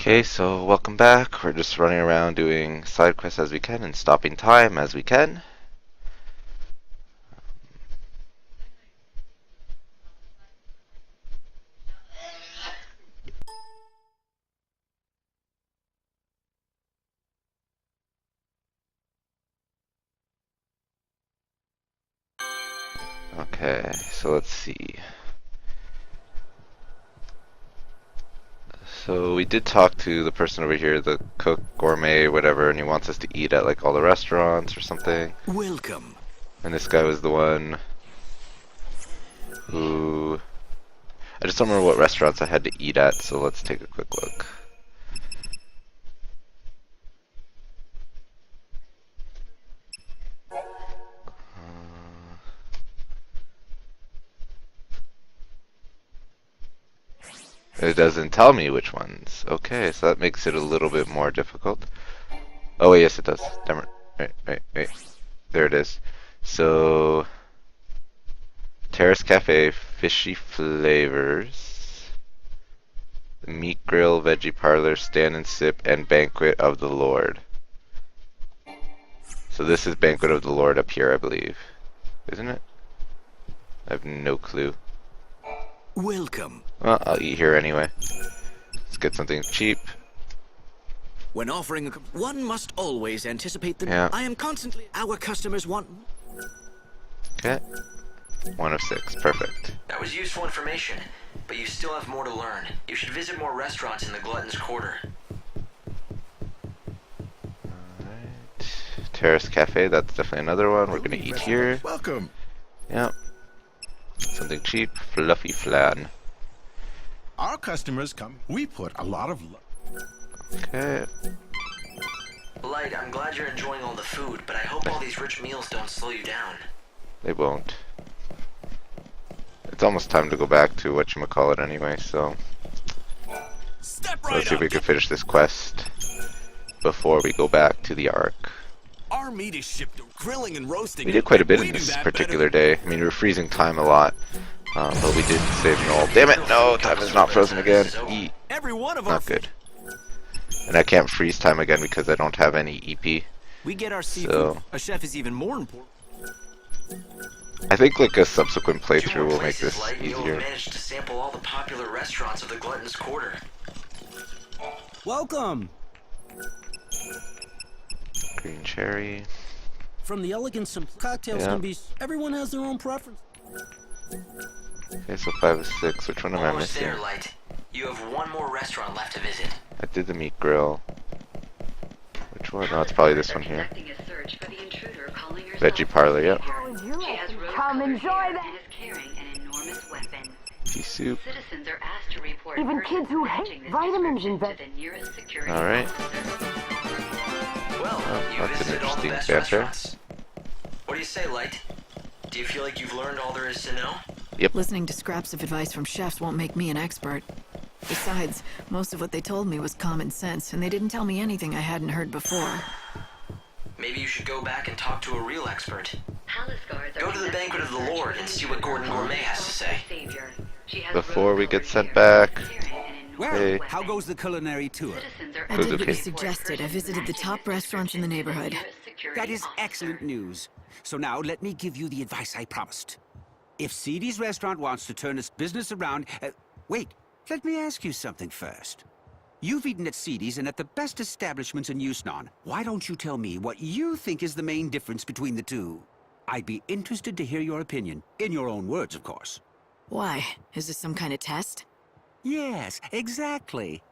Okay, so welcome back. We're just running around doing side quests as we can and stopping time as we can. Okay, so let's see. So we did talk to the person over here, the cook, gourmet, whatever, and he wants us to eat at like all the restaurants or something. Welcome. And this guy was the one who... I just don't remember what restaurants I had to eat at, so let's take a quick look. It doesn't tell me which ones. Okay, so that makes it a little bit more difficult. Oh, wait, yes, it does. Damn it. Wait. There it is. So, Terrace Cafe, fishy flavors. Meat Grill, Veggie Parlor, Stand and Sip, and Banquet of the Lord. So this is Banquet of the Lord up here, I believe. Isn't it? I have no clue. Welcome. Well, I'll eat here anyway. Let's get something cheap. When offering one must always anticipate the... Yeah. I am constantly... Our customers want... Okay. 1 of 6. Perfect. That was useful information, but you still have more to learn. You should visit more restaurants in the Glutton's Quarter. Alright. Terrace Cafe, that's definitely another one. We're gonna eat here. Welcome. Yep. Something cheap. Fluffy flan. Our customers come. We put a lot of Okay. Light, I'm glad you're enjoying all the food, but I hope all these rich meals don't slow you down. They won't. It's almost time to go back to whatchamacallit anyway, so... Let's see if we can finish this quest before we go back to the Ark. Our meat is shipped grilling and roasting. We did quite a bit in this particular day. I mean, we were freezing time a lot, but we did save Noel. Damn it! No, time is not frozen again. Eat. Every one of Not good. And I can't freeze time again because I don't have any EP. We get our seafood. So A chef is even more important. I think like a subsequent 2 more playthrough will make places, this Light, and you'll easier. have managed to sample all the popular restaurants of the Glutton's Quarter. Welcome! Green cherry. From the elegant some cocktails Yeah. can be... Everyone has their own preference. Okay, so 5 of 6. Which one am I Almost missing? there, Light. You have one more restaurant left to visit. I did the meat grill. Which one? No, it's probably this one here. Veggie Parlor, yep. Come enjoy that. and is carrying an enormous weapon. Pea soup. Citizens are asked to report Even kids who hate matching this vitamins description and to the nearest security Alright. officer. Well, you that's an visited all the interesting best banter. restaurants. What do you say, Light? Do you feel like you've learned all there is to know? Listening to scraps of advice from chefs won't make me an expert. Besides, most of what they told me was common sense, and they didn't tell me anything I hadn't heard before. Maybe you should go back and talk to a real expert. Palace guards are Go to the Banquet of the Lord and see what Gordon Gourmet has to say. Savior. She has Before we get rose sent colored back. hair, carrying an Well, Hey. enormous how weapon. goes the culinary tour? Citizens are I Who's did what you okay? suggested. I visited the top restaurants in the neighborhood. That is excellent news. So now let me give you the advice I promised. If CD's restaurant wants to turn its business around... wait, let me ask you something first. You've eaten at CD's and at the best establishments in Yusnan. Why don't you tell me what you think is the main difference between the two? I'd be interested to hear your opinion. In your own words, of course. Why? Is this some kind of test? Yes, exactly.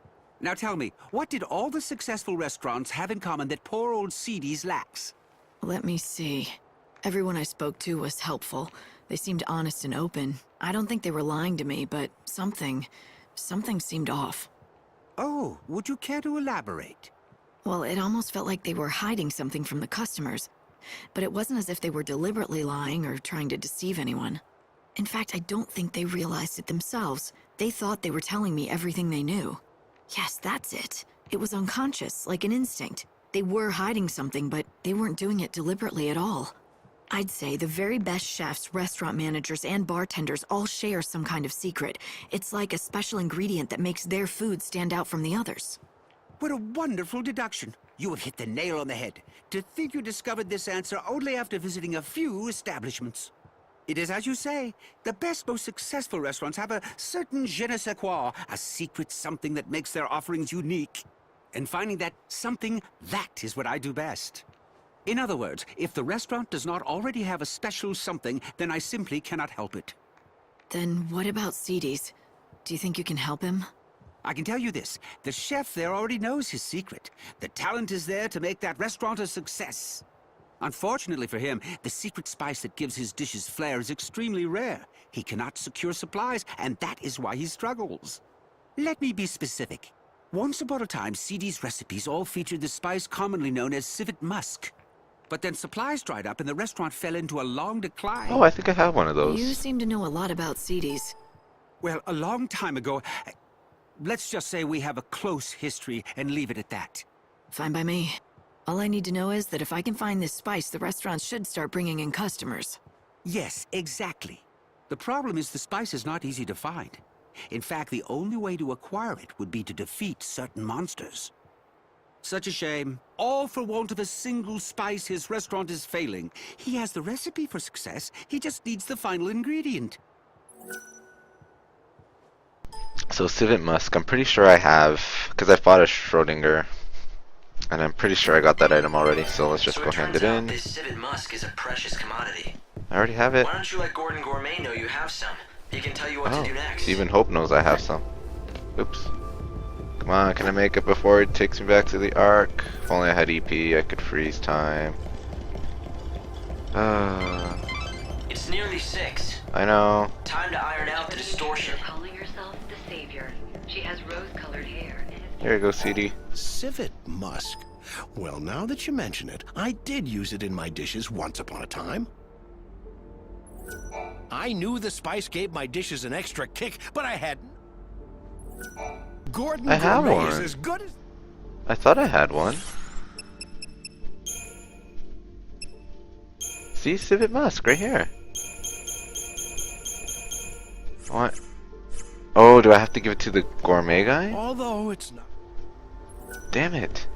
Now tell me, what did all the successful restaurants have in common that poor old CD's lacks? Let me see. Everyone I spoke to was helpful. They seemed honest and open. I don't think they were lying to me, but something seemed off. Oh, would you care to elaborate? Well, it almost felt like they were hiding something from the customers. But it wasn't as if they were deliberately lying or trying to deceive anyone. In fact, I don't think they realized it themselves. They thought they were telling me everything they knew. Yes, that's it. It was unconscious, like an instinct. They were hiding something, but they weren't doing it deliberately at all. I'd say the very best chefs, restaurant managers, and bartenders all share some kind of secret. It's like a special ingredient that makes their food stand out from the others. What a wonderful deduction. You have hit the nail on the head. To think you discovered this answer only after visiting a few establishments. It is as you say. The best, most successful restaurants have a certain je ne sais quoi, a secret something that makes their offerings unique. And finding that something, that is what I do best. In other words, if the restaurant does not already have a special something, then I simply cannot help it. Then what about CD's? Do you think you can help him? I can tell you this, the chef there already knows his secret. The talent is there to make that restaurant a success. Unfortunately for him, the secret spice that gives his dishes flair is extremely rare. He cannot secure supplies, and that is why he struggles. Let me be specific. Once upon a time, CD's recipes all featured the spice commonly known as civet musk. But then supplies dried up and the restaurant fell into a long decline. Oh, I think I have one of those. You seem to know a lot about CD's. Well, a long time ago, let's just say we have a close history and leave it at that. Fine by me. All I need to know is that if I can find this spice, the restaurant should start bringing in customers. Yes, exactly. The problem is the spice is not easy to find. In fact, the only way to acquire it would be to defeat certain monsters. Such a shame. All for want of a single spice, his restaurant is failing. He has the recipe for success, he just needs the final ingredient. So civet musk, I'm pretty sure I have, because I fought a Schrodinger. And I'm pretty sure I got that item already, so let's just So go it hand turns it out in. this civet musk is a precious commodity. I already have it. Why don't you let Gordon Gourmet know you have some? He can tell you what Oh, to do next. even Hope knows I have some. Oops. Come on, can I make it before it takes me back to the Ark? If only I had EP, I could freeze time. It's nearly 6. I know. Time to iron out the distortion. You're calling herself the Savior. She has rose-colored hair and is Here you go, CD. Civet musk. Well, now that you mention it, I did use it in my dishes once upon a time. I knew the spice gave my dishes an extra kick, but I hadn't. Gordon I have Gourmet is one. as good as... I thought I had one. See, civet musk right here. What? Oh, do I have to give it to the gourmet guy? Although it's not... Damn it.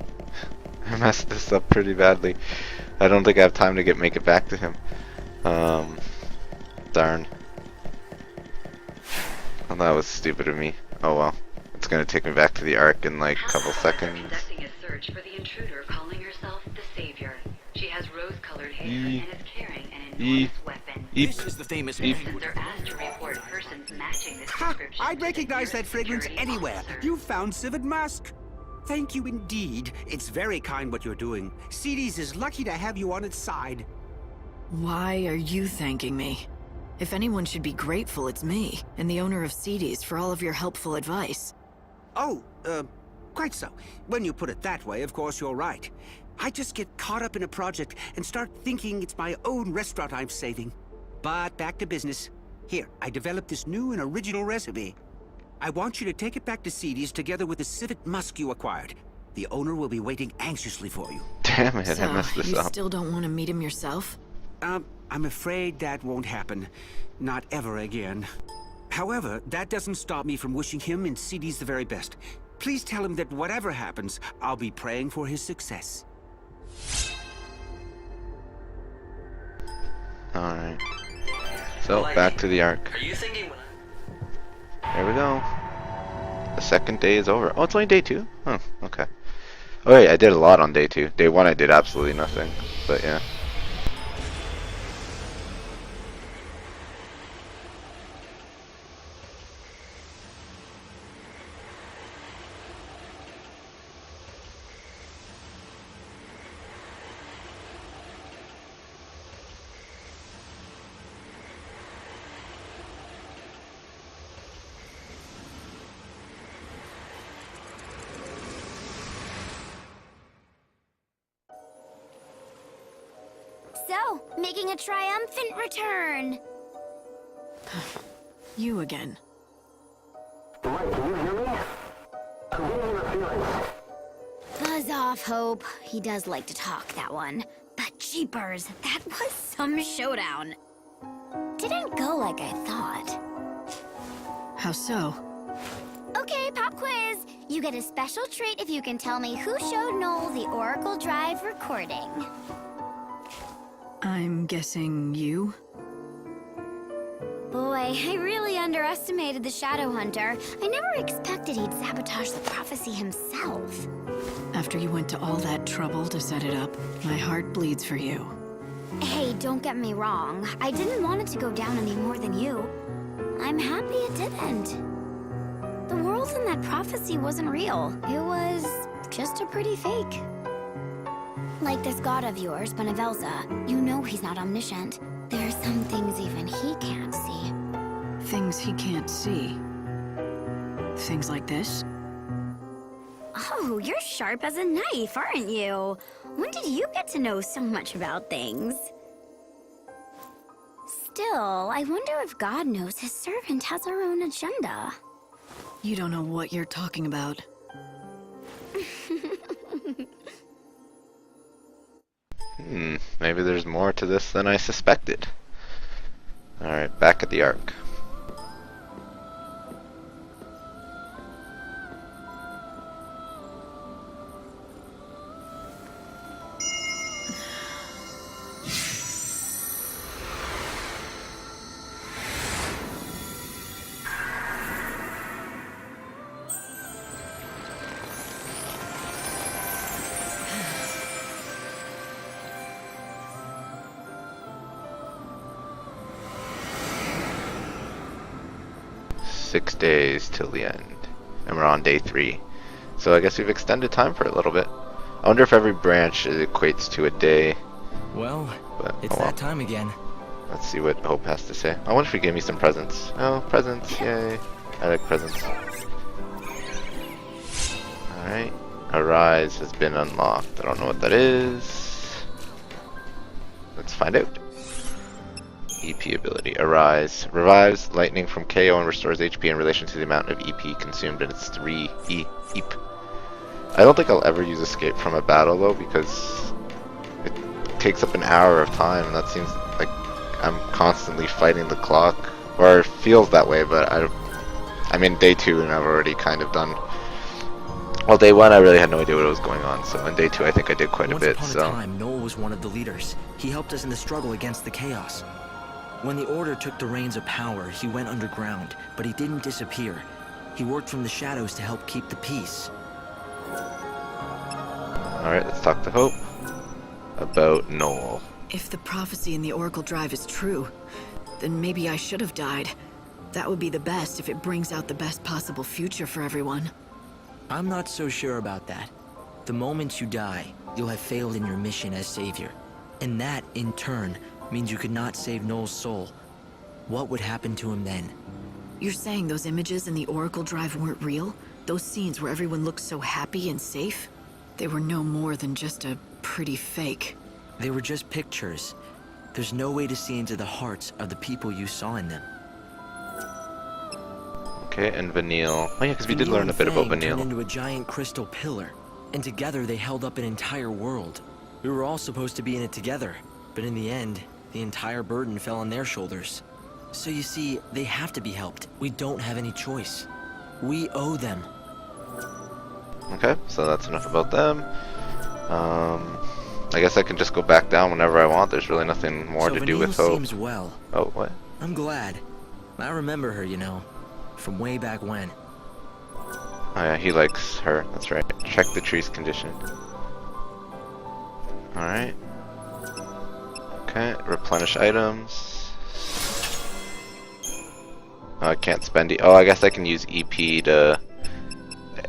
I messed this up pretty badly. I don't think I have time to make it back to him. Darn. Well, that was stupid of me. Oh well. It's gonna take me back to the Ark in like a couple They're seconds. conducting a search for the intruder calling herself the Savior. She has rose-colored hair Yee. and is carrying an Yee. enormous weapon. Eep. This is the famous Eep. Citizens are asked to report persons matching this Ha! description. I'd to the recognize that nearest fragrance security anywhere. officer. You found civet musk. Thank you indeed. It's very kind what you're doing. CD's is lucky to have you on its side. Why are you thanking me? If anyone should be grateful, it's me, and the owner of CD's for all of your helpful advice. Oh, quite so. When you put it that way, of course you're right. I just get caught up in a project and start thinking it's my own restaurant I'm saving. But back to business. Here, I developed this new and original recipe. I want you to take it back to CD's together with the civet musk you acquired. The owner will be waiting anxiously for you. Damn it, I So, messed this you up. still don't want to meet him yourself? I'm afraid that won't happen. Not ever again. However, that doesn't stop me from wishing him and CD's the very best. Please tell him that whatever happens, I'll be praying for his success. Alright. So, Like, back to the Ark. Are you thinking when There we go. The second day is over. Oh, it's only day 2? Oh, okay. Oh wait, I did a lot on day 2. Day 1 I did absolutely nothing. But yeah. So, making a triumphant return. You again. Buzz off, Hope. He does like to talk, that one. But jeepers, that was some showdown. Didn't go like I thought. How so? Okay, pop quiz. You get a special treat if you can tell me who showed Noel the Oracle Drive recording. I'm guessing you? Boy, I really underestimated the Shadow Hunter. I never expected he'd sabotage the prophecy himself. After you went to all that trouble to set it up, my heart bleeds for you. Hey, don't get me wrong. I didn't want it to go down any more than you. I'm happy it didn't. The world in that prophecy wasn't real. It was just a pretty fake. Like this god of yours, Benevelza. You know he's not omniscient. There are some things even he can't see. Things he can't see. Things like this? Oh, you're sharp as a knife, aren't you? When did you get to know so much about things? Still, I wonder if God knows his servant has her own agenda. You don't know what you're talking about. Maybe there's more to this than I suspected. Alright, back at the Ark. Six days till the end, and we're on day 3, so I guess we've extended time for a little bit. I wonder if every branch equates to a day. Well, But, it's oh well. that time again. Let's see what Hope has to say. I wonder if he gave me some presents. Oh, presents, yay. I like presents. Alright, Arise has been unlocked. I don't know what that is. Let's find out. EP ability. Arise. Revives lightning from KO and restores HP in relation to the amount of EP consumed, and it's 3 EP. I don't think I'll ever use Escape from a battle though, because it takes up an hour of time, and that seems like I'm constantly fighting the clock. Or it feels that way, but I'm in day 2 and I've already kind of done... Well, day 1 I really had no idea what was going on, so in day 2 I think I did quite a bit, Once upon a time, Noel was one of the leaders. He helped us in the struggle against the chaos. When the Order took the reins of power, he went underground, but he didn't disappear. He worked from the shadows to help keep the peace. Alright, let's talk to Hope about Noel. If the prophecy in the Oracle Drive is true, then maybe I should have died. That would be the best if it brings out the best possible future for everyone. I'm not so sure about that. The moment you die, you'll have failed in your mission as savior. And that, in turn, means you could not save Noel's soul. What would happen to him then? You're saying those images in the Oracle Drive weren't real? Those scenes where everyone looked so happy and safe? They were no more than just a pretty fake. They were just pictures. There's no way to see into the hearts of the people you saw in them. Okay, and Vanille. Oh yeah, because we did learn a bit about Turned Vanille. into a giant crystal pillar, and together they held up an entire world. We were all supposed to be in it together, but in the end, the entire burden fell on their shoulders. So you see, they have to be helped. We don't have any choice. We owe them. Okay, so that's enough about them. I guess I can just go back down whenever I want. There's really nothing more to do with Vanille Hope. seems well. Oh, what? I'm glad. I remember her, you know, from way back when. Oh yeah, he likes her. That's right. Check the tree's condition. Alright. Okay, replenish items. Oh, I can't spend oh, I guess I can use EP to...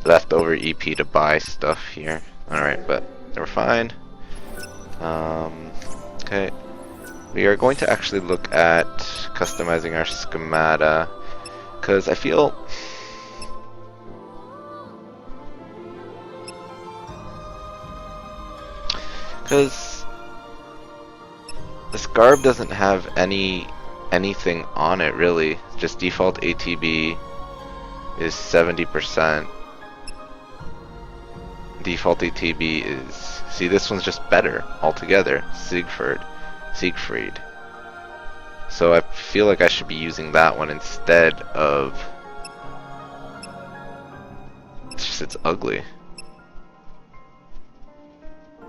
leftover EP to buy stuff here. Alright, but we're fine. Okay. We are going to actually look at customizing our schemata, because I feel... Because this garb doesn't have anything on it really. Just default ATB is 70%. Default ATB is, see, this one's just better altogether. Siegfried. So I feel like I should be using that one instead of notice it's ugly.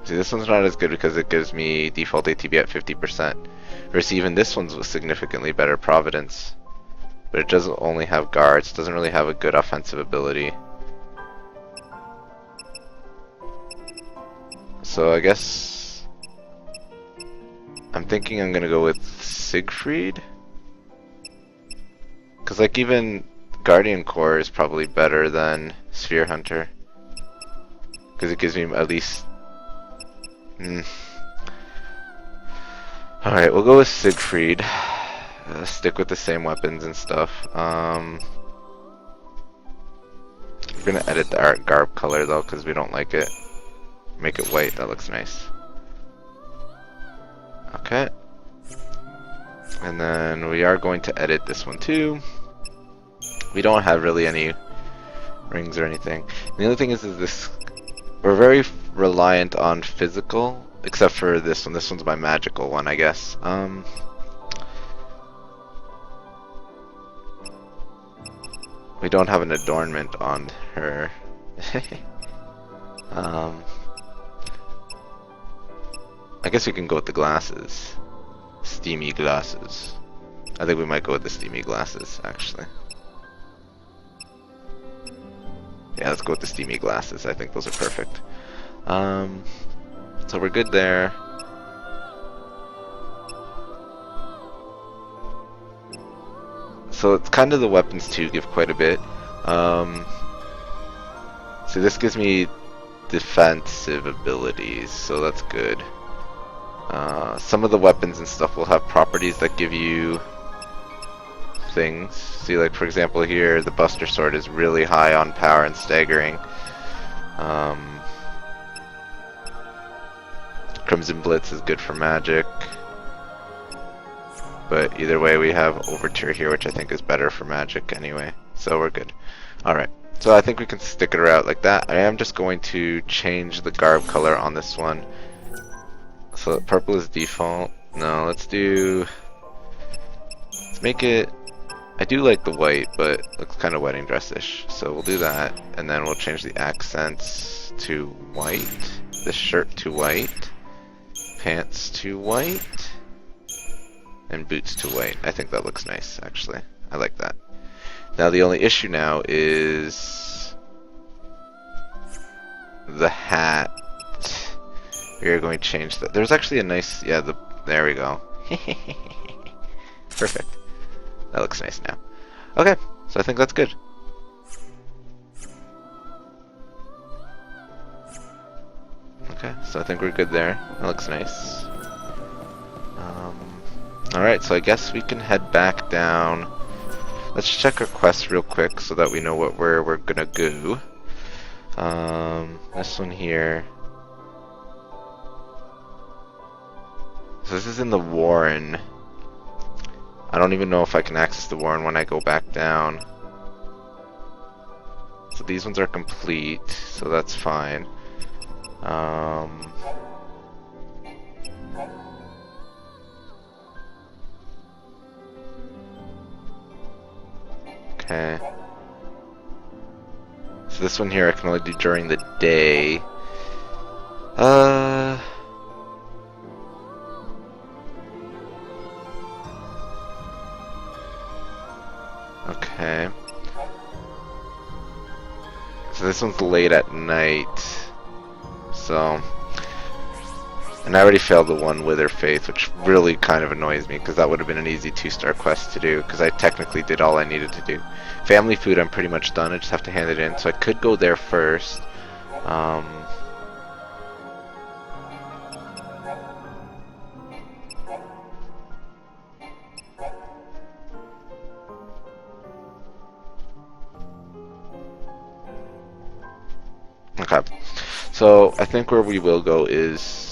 See, this one's not as good because it gives me default ATB at 50%. Whereas even this one's significantly better, Providence. But it doesn't only have guards, doesn't really have a good offensive ability. So I guess I'm thinking I'm gonna go with Siegfried. Cause like even Guardian Corps is probably better than Sphere Hunter. Cause it gives me at least... Alright, we'll go with Siegfried. Stick with the same weapons and stuff. We're gonna edit the art garb color though, cause we don't like it. Make it white, that looks nice. Okay. And then we are going to edit this one too. We don't have really any rings or anything. The other thing is this, we're very reliant on physical, except for this one. This one's my magical one, I guess. We don't have an adornment on her. I guess we can go with the glasses. Steamy glasses. I think we might go with the steamy glasses, actually. Yeah, let's go with the steamy glasses. I think those are perfect. So we're good there. So it's kind of the weapons too give quite a bit. So this gives me defensive abilities, so that's good. Some of the weapons and stuff will have properties that give you things. See, like for example here, the Buster Sword is really high on power and staggering. Crimson Blitz is good for magic. But either way, we have Overture here, which I think is better for magic anyway. So we're good. Alright, so I think we can stick it around like that. I am just going to change the garb color on this one. So purple is default. No, let's make it... I do like the white, but it looks kind of wedding dress-ish. So we'll do that, and then we'll change the accents to white. The shirt to white. Pants to white. And boots to white. I think that looks nice, actually. I like that. Now the only issue now is the hat. We are going to change that. There's actually a nice, yeah, there we go. Perfect. That looks nice now. Okay, so I think that's good. Okay, so I think we're good there. That looks nice. Alright, so I guess we can head back down. Let's check our quests real quick so that we know where we're gonna go. This one here. So this is in the Warren. I don't even know if I can access the Warren when I go back down. So these ones are complete, so that's fine. Okay. So this one here I can only do during the day. Okay. So this one's late at night. So... And I already failed the one Wither Faith, which really kind of annoys me, because that would have been an easy 2-star quest to do, because I technically did all I needed to do. Family Food, I'm pretty much done, I just have to hand it in, so I could go there first. Okay, so I think where we will go is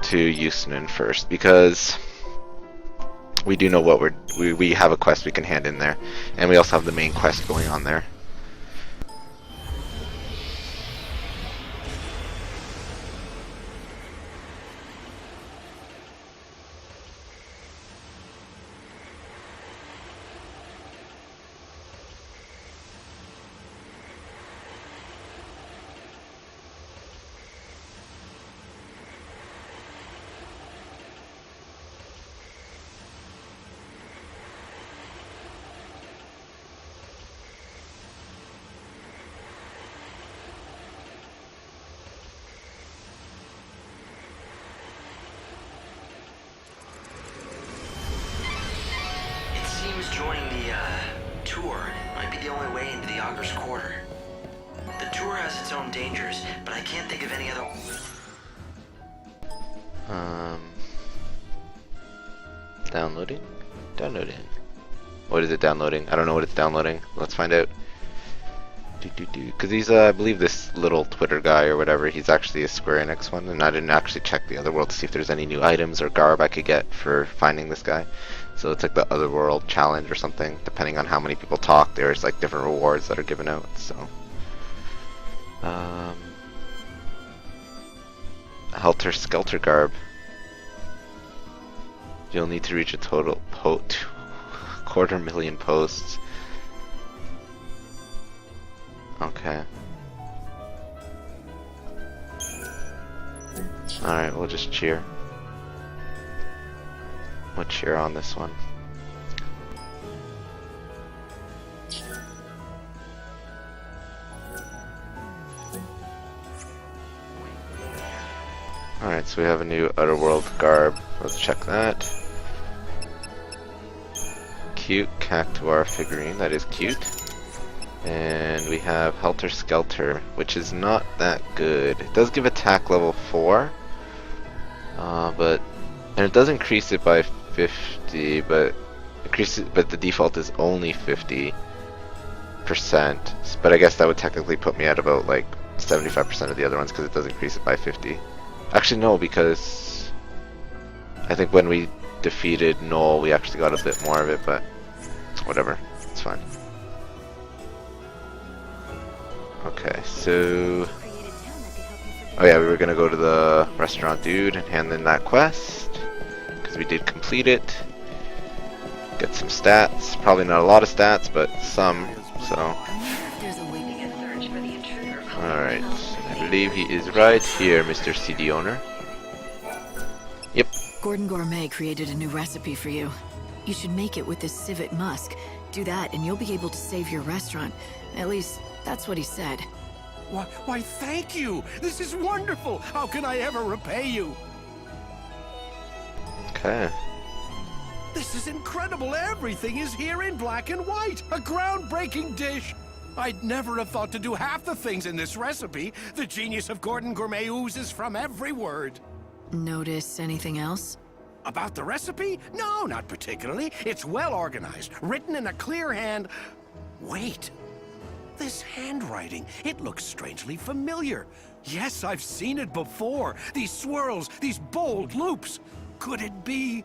to Euston first, because we do know what we have a quest we can hand in there, and we also have the main quest going on there. first quarter. The tour has its own dangers, but I can't think of any other... Downloading? Downloading. What is it downloading? I don't know what it's downloading. Let's find out. Because he's, I believe this little Twitter guy or whatever, he's actually a Square Enix one, and I didn't actually check the Otherworld to see if there's any new items or garb I could get for finding this guy. So it's like the Otherworld challenge or something. Depending on how many people talk, there's like different rewards that are given out. So, Helter Skelter garb. You'll need to reach a total 250,000 posts. Okay. Alright, we'll just cheer. We'll cheer on this one. Alright, so we have a new Otherworld garb. Let's check that. Cute Cactuar figurine, that is cute. And we have Helter Skelter, which is not that good. It does give attack level 4, and it does increase it by 50, but the default is only 50%. But I guess that would technically put me at about like 75% of the other ones because it does increase it by 50. Actually, no, because I think when we defeated Noel, we actually got a bit more of it, but whatever, it's fine. Okay, so... Oh yeah, we were gonna go to the restaurant dude and hand in that quest, because we did complete it. Get some stats, probably not a lot of stats, but some, so... Alright, I believe he is right here, Mr. CD owner. Yep. Gordon Gourmet created a new recipe for you. You should make it with this civet musk. Do that and you'll be able to save your restaurant. At least, that's what he said. Why, thank you! This is wonderful! How can I ever repay you? Okay. This is incredible! Everything is here in black and white! A groundbreaking dish! I'd never have thought to do half the things in this recipe. The genius of Gordon Gourmet oozes from every word. Notice anything else? About the recipe? No, not particularly. It's well organized, written in a clear hand. Wait. This handwriting, it looks strangely familiar. Yes, I've seen it before. These swirls, these bold loops. Could it be?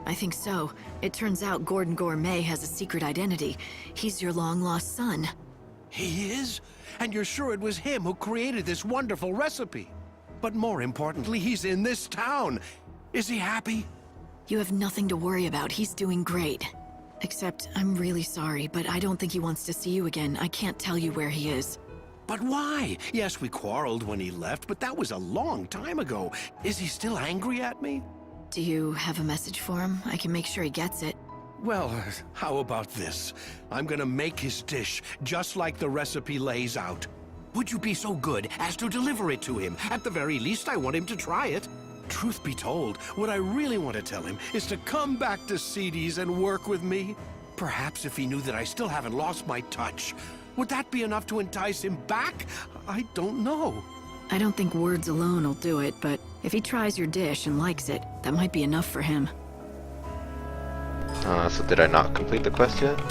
I think so. It turns out Gordon Gourmet has a secret identity. He's your long-lost son. He is? And you're sure it was him who created this wonderful recipe? But more importantly, he's in this town. Is he happy? You have nothing to worry about. He's doing great. Except, I'm really sorry, but I don't think he wants to see you again. I can't tell you where he is. But why? Yes, we quarreled when he left, but that was a long time ago. Is he still angry at me? Do you have a message for him? I can make sure he gets it. Well, how about this? I'm gonna make his dish just like the recipe lays out. Would you be so good as to deliver it to him? At the very least, I want him to try it. Truth be told, what I really want to tell him is to come back to CD's and work with me. Perhaps if he knew that I still haven't lost my touch. Would that be enough to entice him back? I don't know. I don't think words alone will do it, but if he tries your dish and likes it, that might be enough for him. So did I not complete the quest yet? Do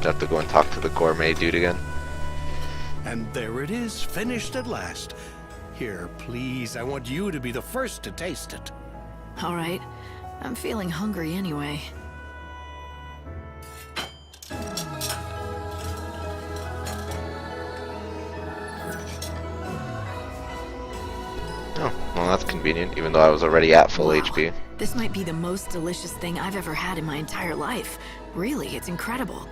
I have to go and talk to the gourmet dude again? And there it is, finished at last. Here, please, I want you to be the first to taste it. All right. I'm feeling hungry anyway. Oh, well that's convenient, even though I was already at full Wow. HP. This might be the most delicious thing I've ever had in my entire life. Really, it's incredible.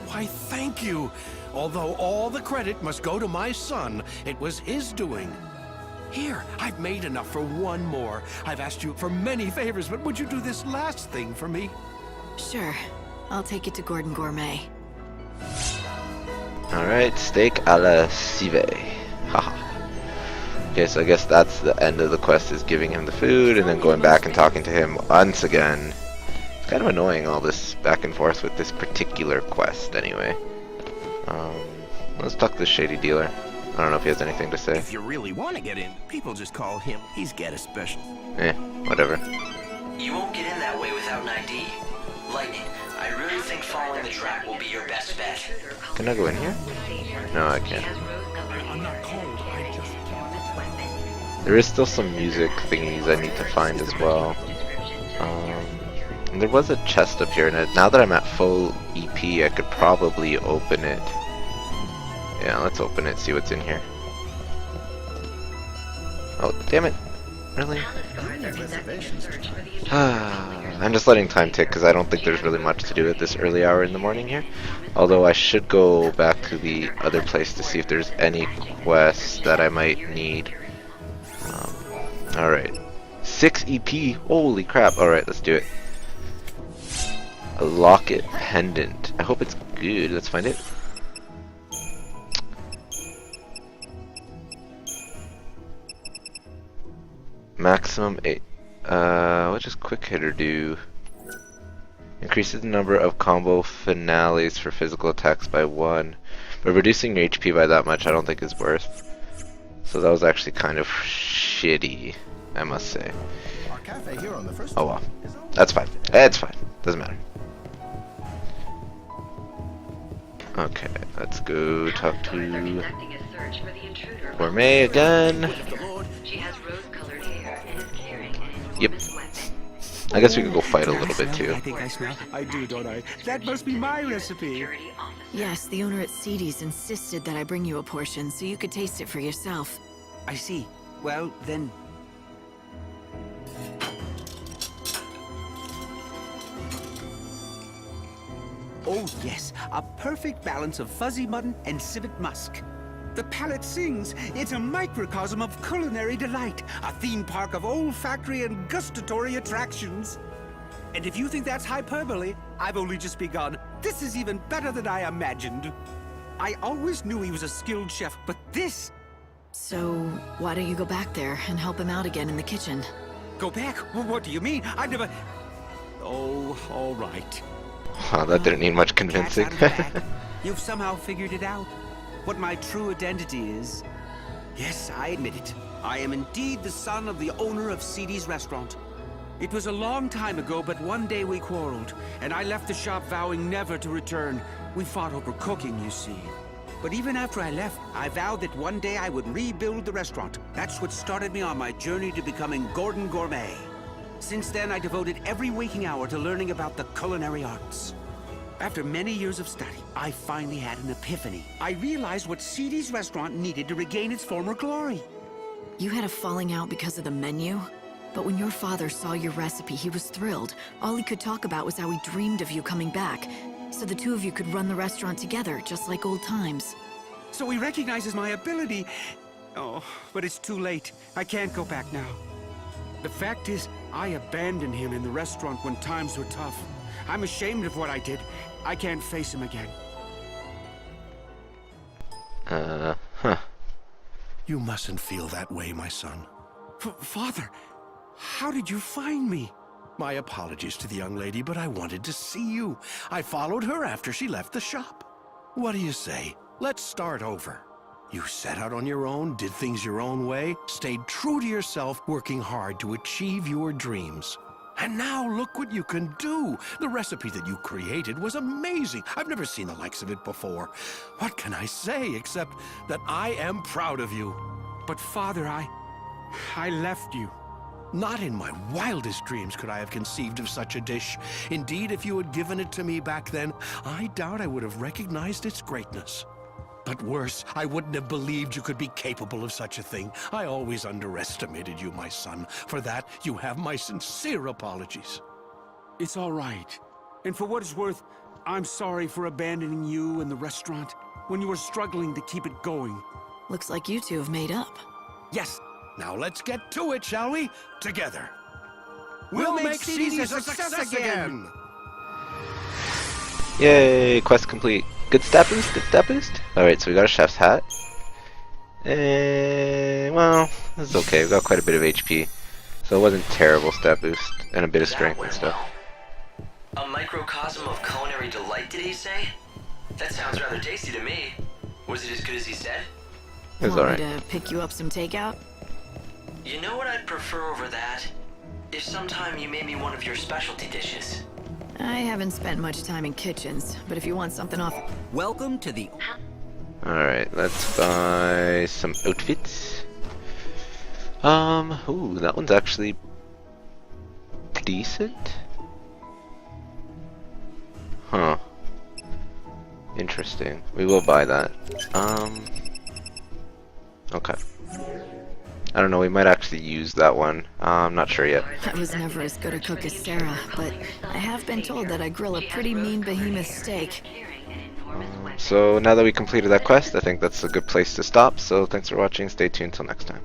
Why, thank you. Although all the credit must go to my son, it was his doing. Here, I've made enough for one more. I've asked you for many favors, but would you do this last thing for me? Sure. I'll take it to Gordon Gourmet. Alright, steak a la civet. Haha. Okay, so I guess that's the end of the quest, is giving him the food and then going back and talking to him once again. It's kind of annoying, all this back and forth with this particular quest anyway. Let's talk to the shady dealer. I don't know if he has anything to say. If you really want to get in, people just call him. He's get a special. Whatever. You won't get in that way without an ID. Lightning, I really think following the track will be your best bet. Can I go in here? No, I can't. I'm not cold. I just... There is still some music thingies I need to find as well. And there was a chest up here, and now that I'm at full EP, I could probably open it. Yeah, let's open it, see what's in here. Oh, damn it. Really? I'm just letting time tick because I don't think there's really much to do at this early hour in the morning here. Although I should go back to the other place to see if there's any quests that I might need. Alright. 6 EP. Holy crap. Alright, let's do it. A locket pendant. I hope it's good. Let's find it. Maximum 8. What does quick hitter do? Increases the number of combo finales for physical attacks by 1. But reducing your HP by that much I don't think is worth. So that was actually kind of shitty, I must say. Oh well. That's fine. It's fine. Doesn't matter. Okay, let's go talk to Gourmet again. She has rose-colored hair and is carrying an Yep. enormous weapon. I guess we could go fight a little bit too. I think I smell. I do, don't I? That must be my recipe. Security officer. Yes, the owner at XIII's insisted that I bring you a portion so you could taste it for yourself. I see. Well, then... Oh, yes. A perfect balance of fuzzy mutton and civet musk. The palate sings. It's a microcosm of culinary delight. A theme park of olfactory and gustatory attractions. And if you think that's hyperbole, I've only just begun. This is even better than I imagined. I always knew he was a skilled chef, but this... So, why don't you go back there and help him out again in the kitchen? Go back? What do you mean? I've never... Oh, all right. Wow, that didn't need much convincing. Cat's out of the bag. You've somehow figured it out. What my true identity is. Yes, I admit it. I am indeed the son of the owner of XIII's restaurant. It was a long time ago, but one day we quarreled, and I left the shop vowing never to return. We fought over cooking, you see. But even after I left, I vowed that one day I would rebuild the restaurant. That's what started me on my journey to becoming Gordon Gourmet. Since then, I devoted every waking hour to learning about the culinary arts. After many years of study, I finally had an epiphany. I realized what XIII's restaurant needed to regain its former glory. You had a falling out because of the menu? But when your father saw your recipe, he was thrilled. All he could talk about was how he dreamed of you coming back. So the two of you could run the restaurant together, just like old times. So he recognizes my ability. Oh, but it's too late. I can't go back now. The fact is, I abandoned him in the restaurant when times were tough. I'm ashamed of what I did. I can't face him again. Huh. You mustn't feel that way, my son. Father, how did you find me? My apologies to the young lady, but I wanted to see you. I followed her after she left the shop. What do you say? Let's start over. You set out on your own, did things your own way, stayed true to yourself, working hard to achieve your dreams. And now look what you can do. The recipe that you created was amazing. I've never seen the likes of it before. What can I say except that I am proud of you? But Father, I left you. Not in my wildest dreams could I have conceived of such a dish. Indeed, if you had given it to me back then, I doubt I would have recognized its greatness. But worse, I wouldn't have believed you could be capable of such a thing. I always underestimated you, my son. For that, you have my sincere apologies. It's all right. And for what it's worth, I'm sorry for abandoning you and the restaurant when you were struggling to keep it going. Looks like you two have made up. Yes. Now let's get to it, shall we? Together. We'll make XIII's a success again! Yay, quest complete. Good stat boost, good stat boost. Alright, so we got a chef's hat. Well, this is okay. We got quite a bit of HP. So it wasn't terrible stat boost. And a bit of strength and stuff. A microcosm of culinary delight, did he say? That sounds rather tasty to me. Was it as good as he said? It was Want me alright. to pick you up some takeout? You know what I'd prefer over that? If sometime you made me one of your specialty dishes. I haven't spent much time in kitchens, but if you want something off... Welcome to the... Alright, let's buy some outfits. Ooh, that one's actually decent. Huh. Interesting. We will buy that. Okay. I don't know, we might actually use that one. I'm not sure yet. I was never as good a cook as Sarah, but I have been told that I grill a pretty mean behemoth steak. So now that we completed that quest, I think that's a good place to stop. So thanks for watching. Stay tuned till next time.